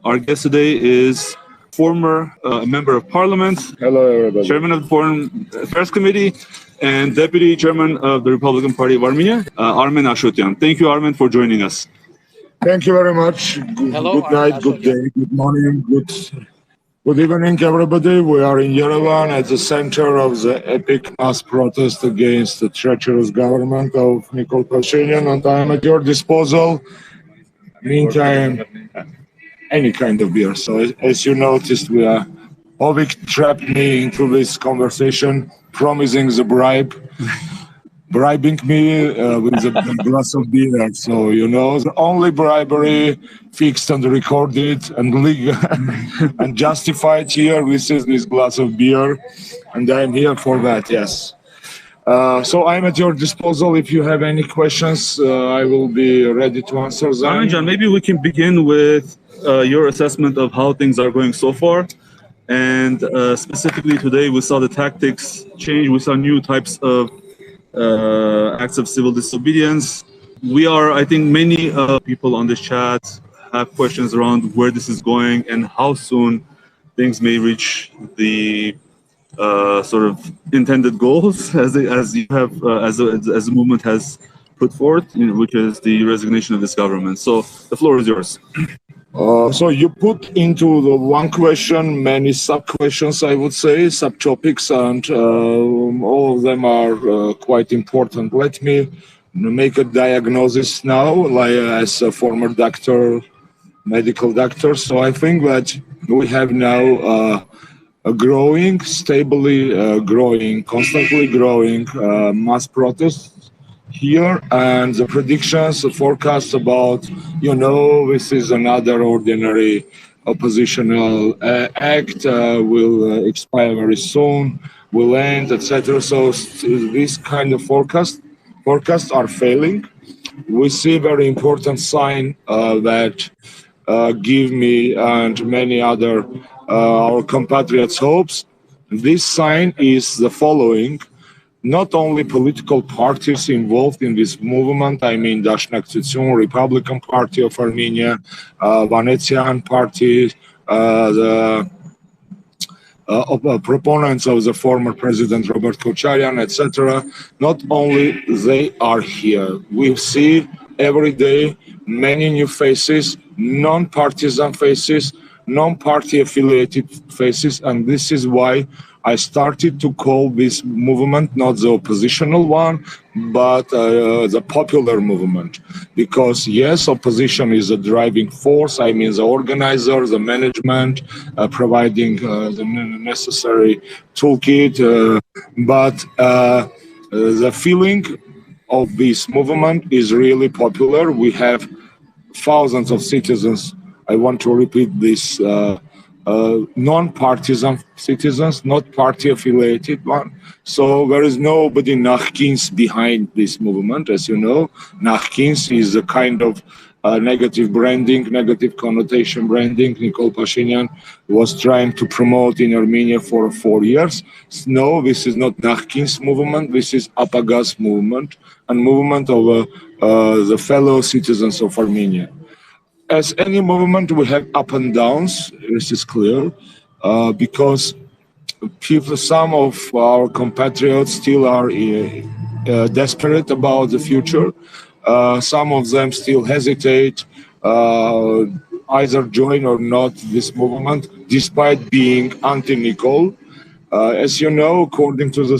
Our guest today is former member of parliament, hello everybody, chairman of the Foreign Affairs Committee, and deputy chairman of the Republican Party of Armenia, Armen Ashotyan. Thank you, Armen, for joining us. Thank you very much. Hello, good night, good day, good morning, good evening, everybody. We are in Yerevan at the center of the epic mass protest against the treacherous government of Nikol Pashinyan, and I am at your disposal. Meantime, any kind of beer. So as you noticed, Ovik trapped me into this conversation, promising the bribing me with a glass of beer. So, the only bribery fixed and recorded and legal and justified here, this is this glass of beer, and I'm here for that, yes. So I'm at your disposal. If you have any questions, I will be ready to answer them. Armen, maybe we can begin with your assessment of how things are going so far. And specifically today, we saw the tactics change. We saw new types of acts of civil disobedience. I think many people on this chat have questions around where this is going and how soon things may reach the sort of intended goals as the movement has put forth, which is the resignation of this government. So the floor is yours. So you put into the one question many sub-questions, I would say, sub-topics, and all of them are quite important. Let me make a diagnosis now, like as a former doctor, medical doctor. So I think that we have now a growing, stably growing, constantly growing mass protests here, and the predictions, the forecast about, this is another ordinary oppositional act, will expire very soon, will end, etc. So this kind of forecasts are failing. We see very important sign that give me and many other our compatriots hopes. This sign is the following. Not only political parties involved in this movement, I mean Dashnak-Tsitsun, Republican Party of Armenia, Venetian Party, the proponents of the former president Robert Kocharian, etc. Not only they are here. We see every day many new faces, non-partisan faces, non-party affiliated faces, and this is why I started to call this movement not the oppositional one, but the popular movement. Because yes, opposition is a driving force. I mean the organizer, the management, providing the necessary toolkit. But the feeling of this movement is really popular. We have thousands of citizens. I want to repeat this. Non-partisan citizens, not party-affiliated one. So there is nobody Nakhkins behind this movement, as you know. Nakhkins is a kind of negative branding, negative connotation branding. Nikol Pashinyan was trying to promote in Armenia for 4 years. No, this is not Nakhkins movement. This is Apagas movement, and movement of the fellow citizens of Armenia. As any movement, we have up and downs. This is clear, because some of our compatriots still are desperate about the future. Some of them still hesitate, either join or not this movement, despite being anti-Nikol. As you know, according to the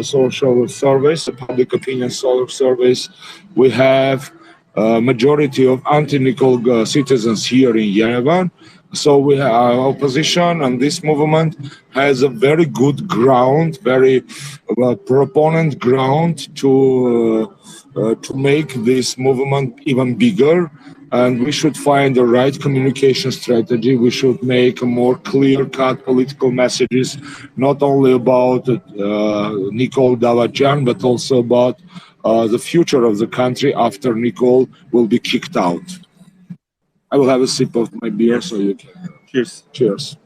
social surveys, the public opinion surveys, we have majority of anti-Nikol citizens here in Yerevan. So we have opposition, and this movement has a very good ground, very proponent ground to make this movement even bigger. And we should find the right communication strategy. We should make a more clear-cut political messages, not only about Nikol Davutyan, but also about the future of the country after Nikol will be kicked out. I will have a sip of my beer so you can. Cheers. Cheers.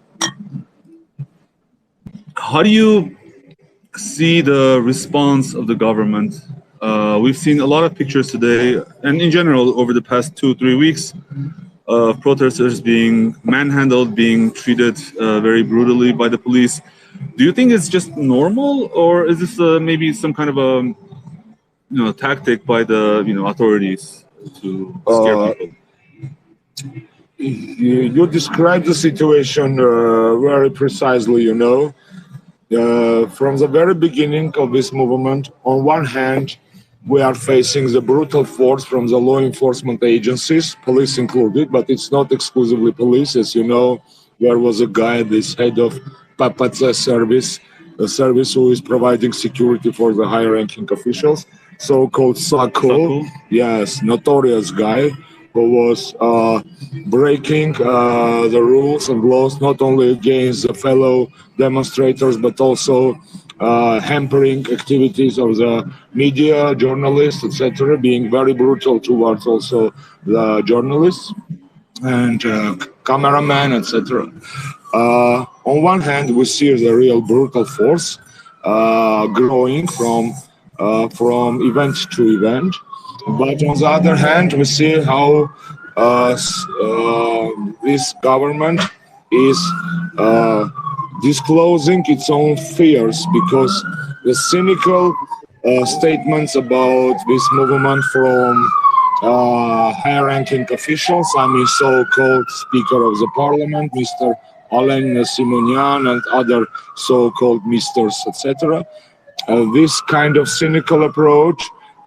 How do you see the response of the government? We've seen a lot of pictures today, and in general over the past 2-3 weeks, of protesters being manhandled, being treated very brutally by the police. Do you think it's just normal, or is this maybe some kind of a tactic by the authorities to scare people? You described the situation very precisely, from the very beginning of this movement. On one hand, we are facing the brutal force from the law enforcement agencies, police included, but it's not exclusively police. As you know, there was a guy, this head of PAPAC service, a service who is providing security for the high-ranking officials, so-called Sako. Yes, notorious guy, who was breaking the rules and laws not only against the fellow demonstrators, but also hampering activities of the media, journalists, etc., being very brutal towards also the journalists and cameramen, etc. On one hand, we see the real brutal force growing from event to event, but on the other hand, we see how this government is disclosing its own fears, because the cynical statements about this movement from high-ranking officials, I mean so-called Speaker of the Parliament, Mr. Armen Ashotyan, and other so-called misters, etc. This kind of cynical approach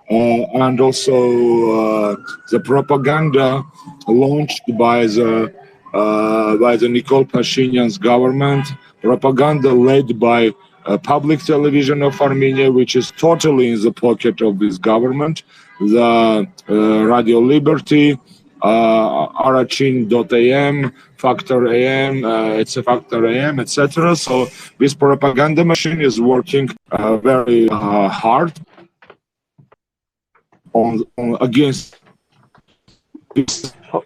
and also the propaganda launched by the Nikol Pashinyan's government, propaganda led by public television of Armenia, which is totally in the pocket of this government, the Radio Liberty, Arachin.am, Factor AM, it's a Factor AM, etc. So this propaganda machine is working very hard on against.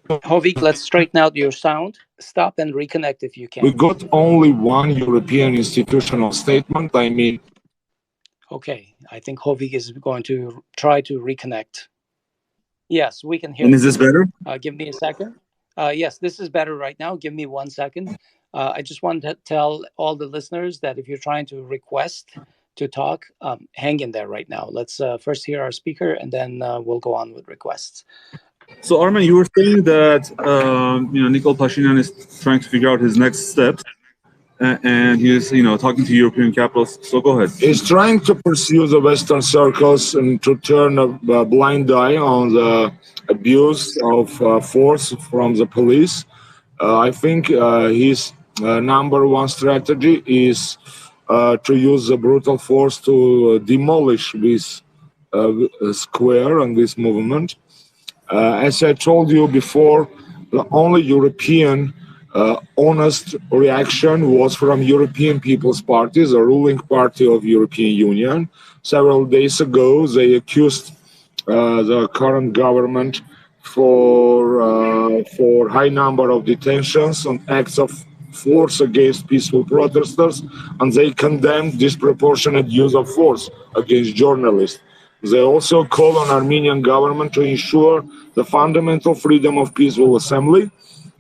Hovik, let's straighten out your sound. Stop and reconnect if you can. We got only one European institutional statement. I mean. Okay, I think Hovik is going to try to reconnect. Yes, we can hear. And is this better? Give me a second. Yes, this is better right now. Give me 1 second. I just want to tell all the listeners that if you're trying to request to talk, hang in there right now. Let's first hear our speaker, and then we'll go on with requests. So, Armen, you were saying that Nikol Pashinyan is trying to figure out his next steps, and he's talking to European capitals. So go ahead. He's trying to pursue the Western circles and to turn a blind eye on the abuse of force from the police. I think his number one strategy is to use the brutal force to demolish this square and this movement. As I told you before, the only European honest reaction was from European People's Party, the ruling party of European Union. Several days ago, they accused the current government for high number of detentions and acts of force against peaceful protesters, and they condemned disproportionate use of force against journalists. They also call on Armenian government to ensure the fundamental freedom of peaceful assembly,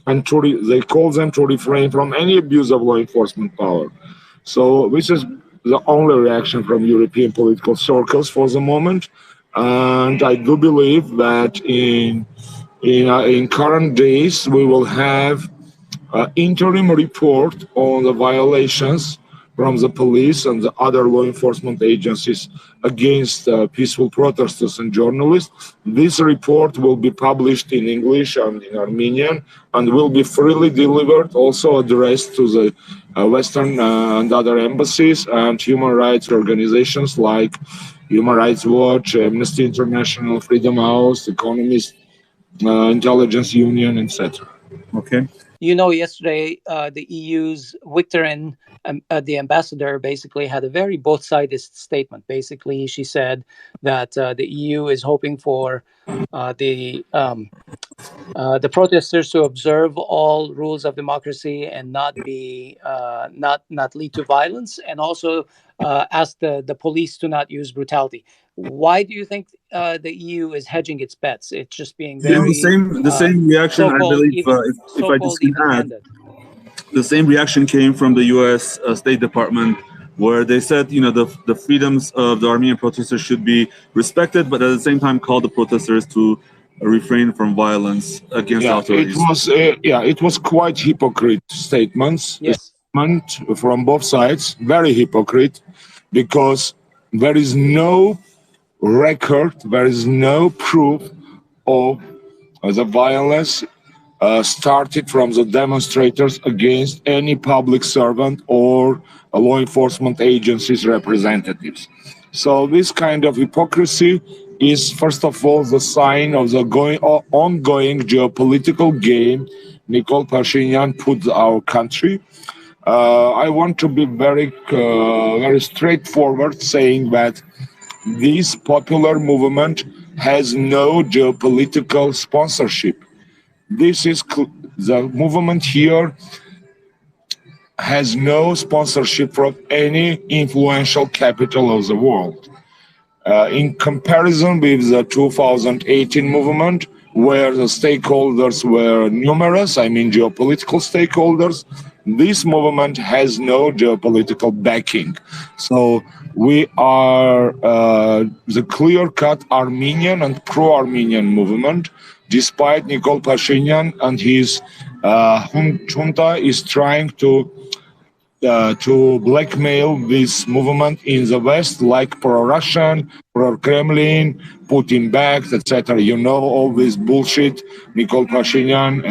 and they call them to refrain from any abuse of law enforcement power. So this is the only reaction from European political circles for the moment, and I do believe that in current days we will have an interim report on the violations from the police and the other law enforcement agencies against peaceful protesters and journalists. This report will be published in English and in Armenian and will be freely delivered, also addressed to the Western and other embassies and human rights organizations like Human Rights Watch, Amnesty International, Freedom House, Economist, Intelligence Union, etc. Okay. Yesterday, the EU's Victorin, the ambassador, basically had a very both-sided statement. Basically, she said that the EU is hoping for the protesters to observe all rules of democracy and not be not lead to violence, and also ask the police to not use brutality. Why do you think the EU is hedging its bets. It's just being Yeah, very the same reaction, I so-called believe, if I just can add, even-handed. the same reaction came from the U.S. State Department, where they said, the freedoms of the Armenian protesters should be respected, but at the same time called the protesters to refrain from violence against the authorities. It was quite hypocrite statements. Yes. Statement from both sides, very hypocrite, because there is no record, there is no proof of the violence started from the demonstrators against any public servant or law enforcement agencies representatives. So this kind of hypocrisy is, first of all, the sign of the ongoing geopolitical game Nikol Pashinyan put our country. I want to be very straightforward, saying that this popular movement has no geopolitical sponsorship. The movement here has no sponsorship from any influential capital of the world. In comparison with the 2018 movement, where the stakeholders were numerous, I mean geopolitical stakeholders, this movement has no geopolitical backing. So we are the clear-cut Armenian and pro-Armenian movement, despite Nikol Pashinyan and his junta is trying to blackmail this movement in the West, like pro-Russian, pro-Kremlin, Putin-backed, etc. You know all this bullshit. Nikol Pashinyan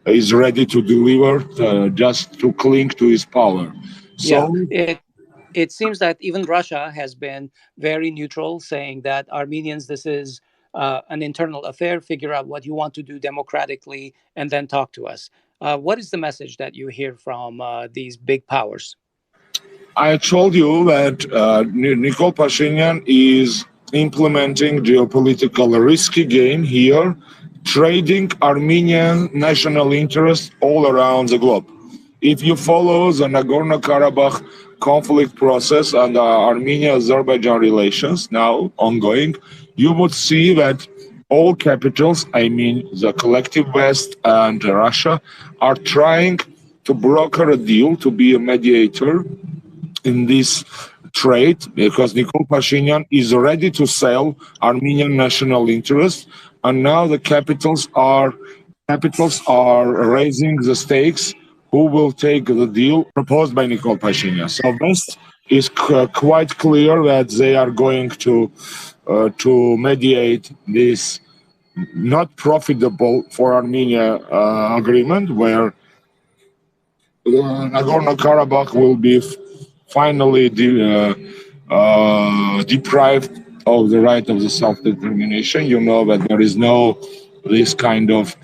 is ready to deliver just to cling to his power. So it seems that even Russia has been very neutral, saying that Armenians, this is an internal affair, figure out what you want to do democratically, and then talk to us. What is the message that you hear from these big powers? I told you that Nikol Pashinyan is implementing geopolitical risky game here, trading Armenian national interests all around the globe. If you follow the Nagorno-Karabakh conflict process and Armenia-Azerbaijan relations now ongoing, you would see that all capitals, I mean the collective West and Russia, are trying to broker a deal to be a mediator in this trade, because Nikol Pashinyan is ready to sell Armenian national interests, and now the capitals are raising the stakes who will take the deal proposed by Nikol Pashinyan. So West is quite clear that they are going to mediate this not profitable for Armenia agreement, where Nagorno-Karabakh will be finally deprived of the right of the self-determination. You know that there is no this kind of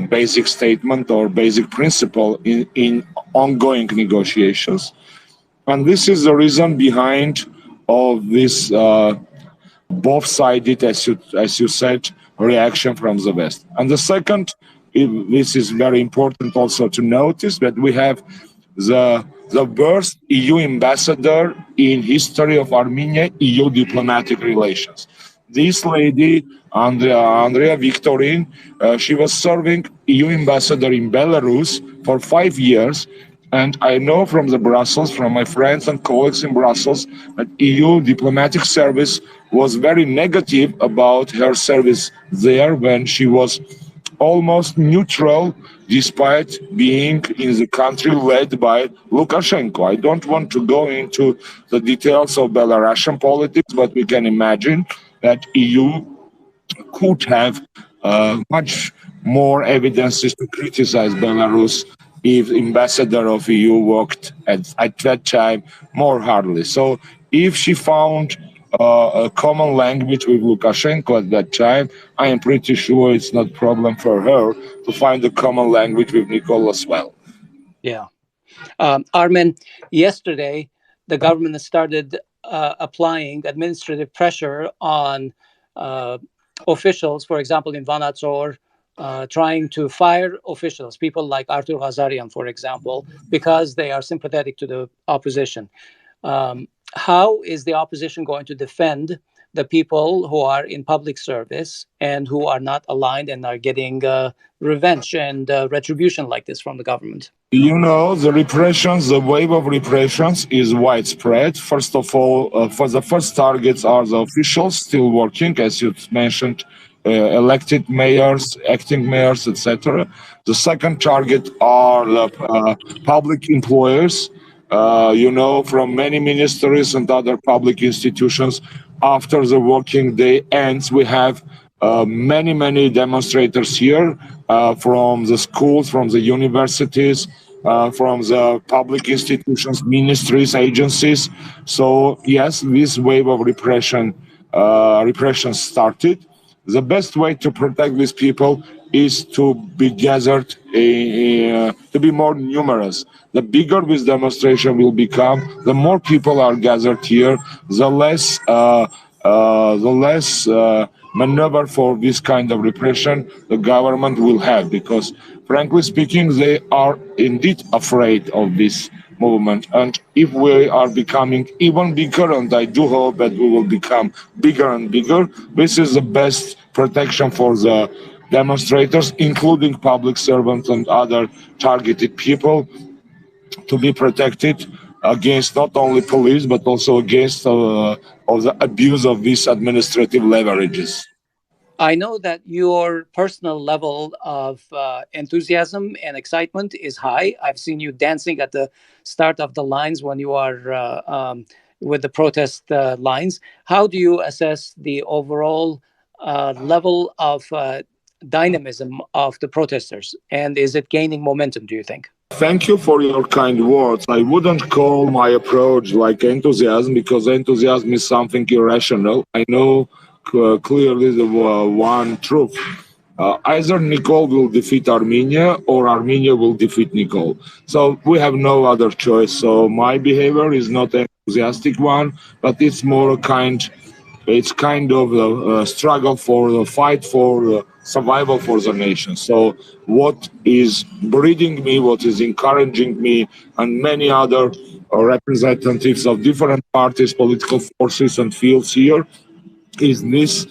basic statement or basic principle in ongoing negotiations. And this is the reason behind of this both-sided, as you said, reaction from the West. And the second, this is very important also to notice, that we have the worst EU ambassador in history of Armenia-EU diplomatic relations. This lady, Andrea Victorin, she was serving EU ambassador in Belarus for 5 years. And I know from Brussels, from my friends and colleagues in Brussels, that EU diplomatic service was very negative about her service there, when she was almost neutral, despite being in the country led by Lukashenko. I don't want to go into the details of Belarusian politics, but we can imagine that EU could have much more evidences to criticize Belarus if ambassador of EU worked at that time more hardly. So if she found a common language with Lukashenko at that time, I am pretty sure it's not a problem for her to find a common language with Nikol as well. Yeah. Armen, yesterday, the government started applying administrative pressure on officials, for example, in Vanatsor, trying to fire officials, people like Artur Ghazarian, for example, because they are sympathetic to the opposition. How is the opposition going to defend the people who are in public service and who are not aligned and are getting revenge and retribution like this from the government? You know, the repressions, the wave of repressions is widespread. First of all, for the first targets are the officials still working, as you mentioned, elected mayors, acting mayors, etc. The second target are the public employers, from many ministries and other public institutions. After the working day ends, we have many demonstrators here from the schools, from the universities, from the public institutions, ministries, agencies. So yes, this wave of repression started. The best way to protect these people is to be gathered, to be more numerous. The bigger this demonstration will become, the more people are gathered here, the less maneuver for this kind of repression the government will have, because frankly speaking, they are indeed afraid of this movement. And if we are becoming even bigger, and I do hope that we will become bigger and bigger, this is the best protection for the demonstrators, including public servants and other targeted people, to be protected against not only police, but also against of the abuse of these administrative leverages. I know that your personal level of enthusiasm and excitement is high. I've seen you dancing at the start of the lines when you are with the protest lines. How do you assess the overall level of dynamism of the protesters? And is it gaining momentum, do you think? Thank you for your kind words. I wouldn't call my approach like enthusiasm, because enthusiasm is something irrational. I know clearly the one truth. Either Nicole will defeat Armenia or Armenia will defeat Nicole. So we have no other choice. So my behavior is not an enthusiastic one, but it's more it's kind of a struggle for the fight for survival for the nation. So what is breeding me, what is encouraging me, and many other representatives of different parties, political forces and fields here, is this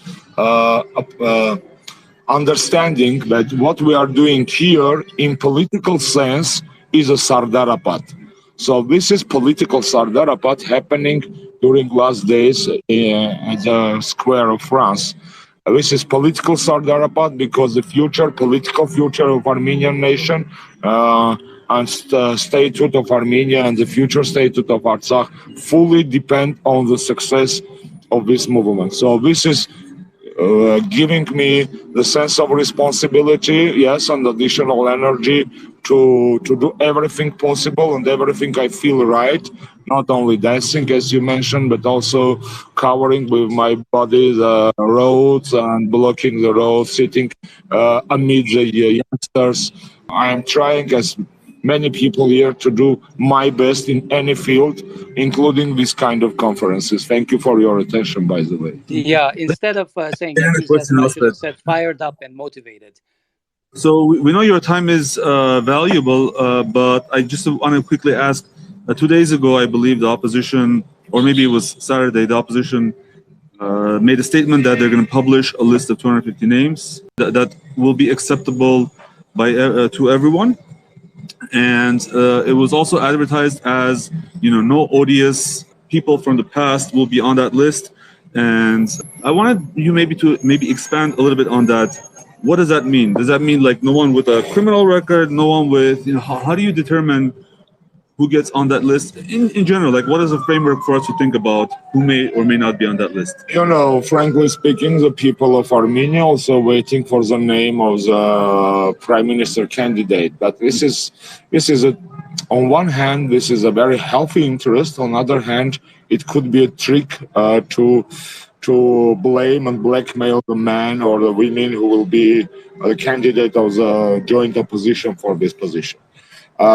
understanding that what we are doing here in political sense is a Sardarapat. So this is political Sardarapat happening during last days at the square of France. This is political Sardarapat because the political future of Armenian nation and statehood of Armenia and the future statehood of Artsakh fully depend on the success of this movement. So this is giving me the sense of responsibility, yes, and additional energy to do everything possible and everything I feel right, not only dancing, as you mentioned, but also covering with my body the roads and blocking the roads, sitting amid the youngsters. I am trying, as many people here, to do my best in any field, including this kind of conferences. Thank you for your attention, by the way. Yeah, instead of saying enthusiasm, I should have said fired up and motivated. So we know your time is valuable, but I just want to quickly ask, 2 days ago, I believe the opposition, or maybe it was Saturday, the opposition made a statement that they're going to publish a list of 250 names that will be acceptable by to everyone. And it was also advertised as, no odious people from the past will be on that list. And I wanted you maybe expand a little bit on that. What does that mean? Does that mean like no one with a criminal record, no one with, how do you determine who gets on that list in general? Like, what is a framework for us to think about who may or may not be on that list? Frankly speaking, the people of Armenia also waiting for the name of the prime minister candidate. But this is on one hand, this is a very healthy interest. On the other hand, it could be a trick to blame and blackmail the man or the women who will be the candidate of the joint opposition for this position.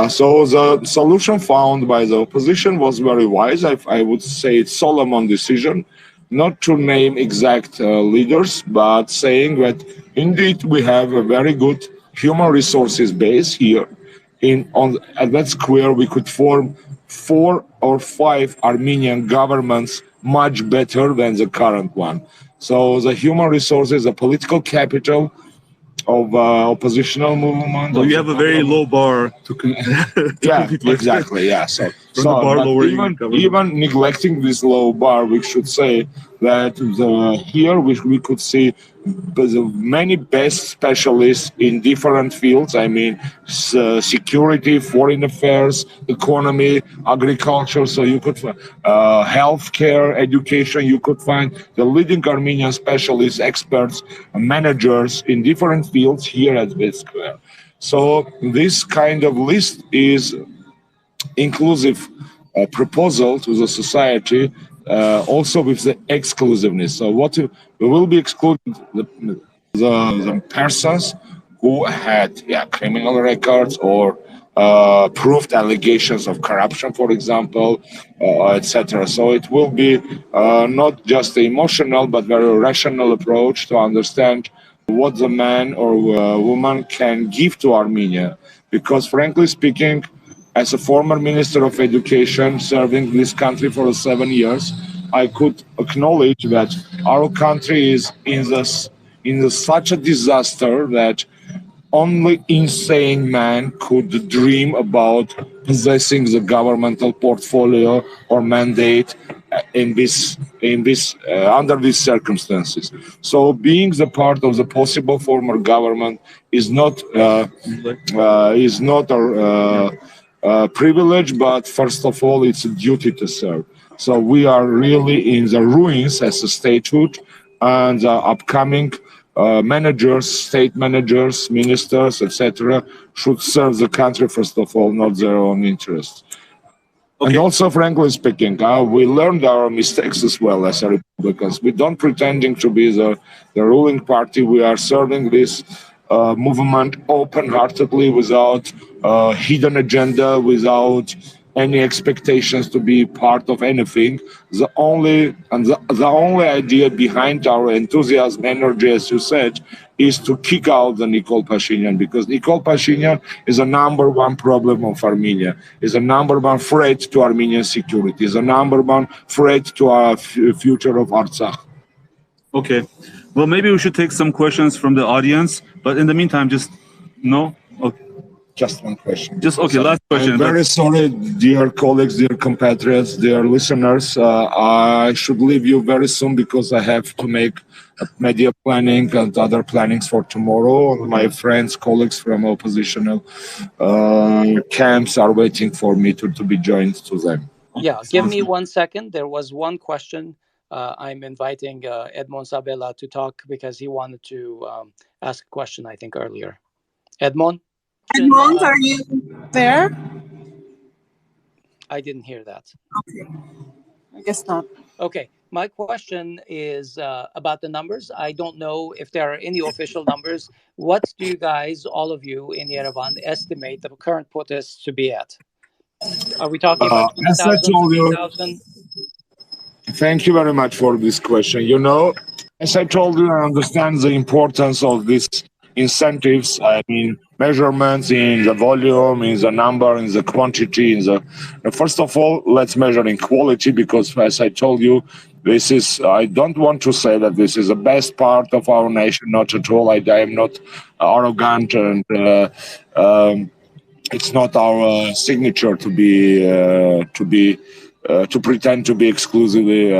So the solution found by the opposition was very wise. I would say it's Solomon decision, not to name exact leaders, but saying that indeed we have a very good human resources base here. At that square, we could form 4 or 5 Armenian governments much better than the current one. So the human resources, the political capital of oppositional movement. So you have a very low bar to yeah, compete with. exactly. Yeah. So the bar lowering even neglecting this low bar, we should say that here we could see the many best specialists in different fields. I mean, security, foreign affairs, economy, agriculture. So you could healthcare, education. You could find the leading Armenian specialists, experts, managers in different fields here at this square. So this kind of list is inclusive proposal to the society, also with the exclusiveness. So what we will be excluding the persons who had criminal records or proved allegations of corruption, for example, etc. So it will be not just the emotional but very rational approach to understand what the man or woman can give to Armenia. Because frankly speaking, as a former Minister of Education serving this country for 7 years, I could acknowledge that our country is in such a disaster that only insane man could dream about possessing the governmental portfolio or mandate under these circumstances. So being the part of the possible former government is not a privilege, but first of all, it's a duty to serve. So we are really in the ruins as a statehood, and the upcoming managers, state managers, ministers, etc., should serve the country first of all, not their own interests. Okay. And also, frankly speaking, we learned our mistakes as well as Republicans. We don't pretending to be the ruling party. We are serving this movement open-heartedly, without hidden agenda, without any expectations to be part of anything. The only idea behind our enthusiasm, energy, as you said, is to kick out the Nikol Pashinyan, because Nikol Pashinyan is a number one problem of Armenia, is a number one threat to Armenian security, is a number one threat to our future of Artsakh. Okay. Well, maybe we should take some questions from the audience, but in the meantime, just no? Okay. Just one question. Just okay, last question. I'm very sorry, dear colleagues, dear compatriots, dear listeners. I should leave you very soon because I have to make media planning and other plannings for tomorrow. My friends, colleagues from oppositional camps are waiting for me to be joined to them. Yeah, give me 1 second. There was one question. I'm inviting Edmond Sabella to talk because he wanted to ask a question, I think, earlier. Edmond? Edmond, are you there? I didn't hear that. Okay. I guess not. Okay. My question is about the numbers. I don't know if there are any official numbers. What do you guys, all of you in Yerevan, estimate the current protests to be at? Are we talking about 20,000, 50,000? Thank you very much for this question. You know, as I told you, I understand the importance of these incentives. I mean, measurements in the volume, in the number, in the quantity, first of all, let's measure in quality, because as I told you, this is, I don't want to say that this is the best part of our nation, not at all. I am not arrogant, and it's not our signature to pretend to be exclusively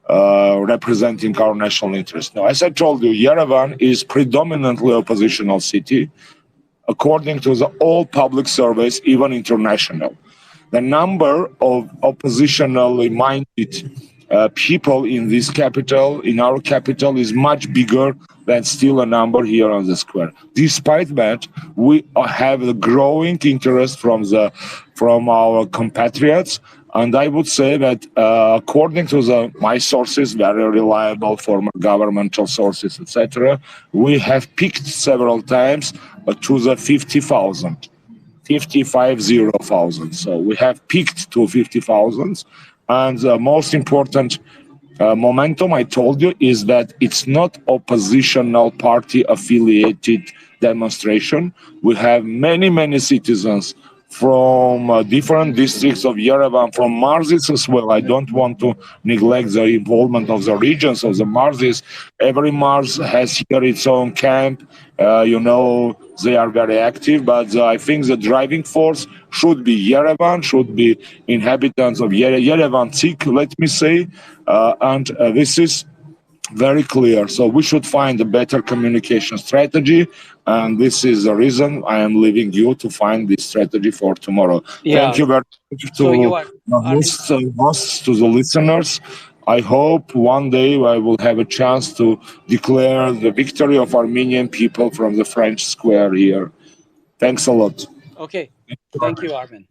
representing our national interest. Now, as I told you, Yerevan is predominantly oppositional city, according to all public surveys, even international. The number of oppositionally minded people in this capital, in our capital, is much bigger than still a number here on the square. Despite that, we have a growing interest from our compatriots. And I would say that according to my sources, very reliable former governmental sources, etc., we have peaked several times to the 50,000. So we have peaked to 50,000. And the most important momentum, I told you, is that it's not oppositional party affiliated demonstration. We have many, many citizens from different districts of Yerevan, from Marzis as well. I don't want to neglect the involvement of the regions of the Marzis. Every Marz has here its own camp. They are very active, but I think the driving force should be Yerevan, should be inhabitants of Yerevan Tik, let me say, and this is very clear. So we should find a better communication strategy, and this is the reason I am leaving you to find this strategy for tomorrow. Yeah. Thank you very much to the hosts, to the listeners. I hope one day I will have a chance to declare the victory of Armenian people from the French square here. Thanks a lot. Okay. Thank you, Armen.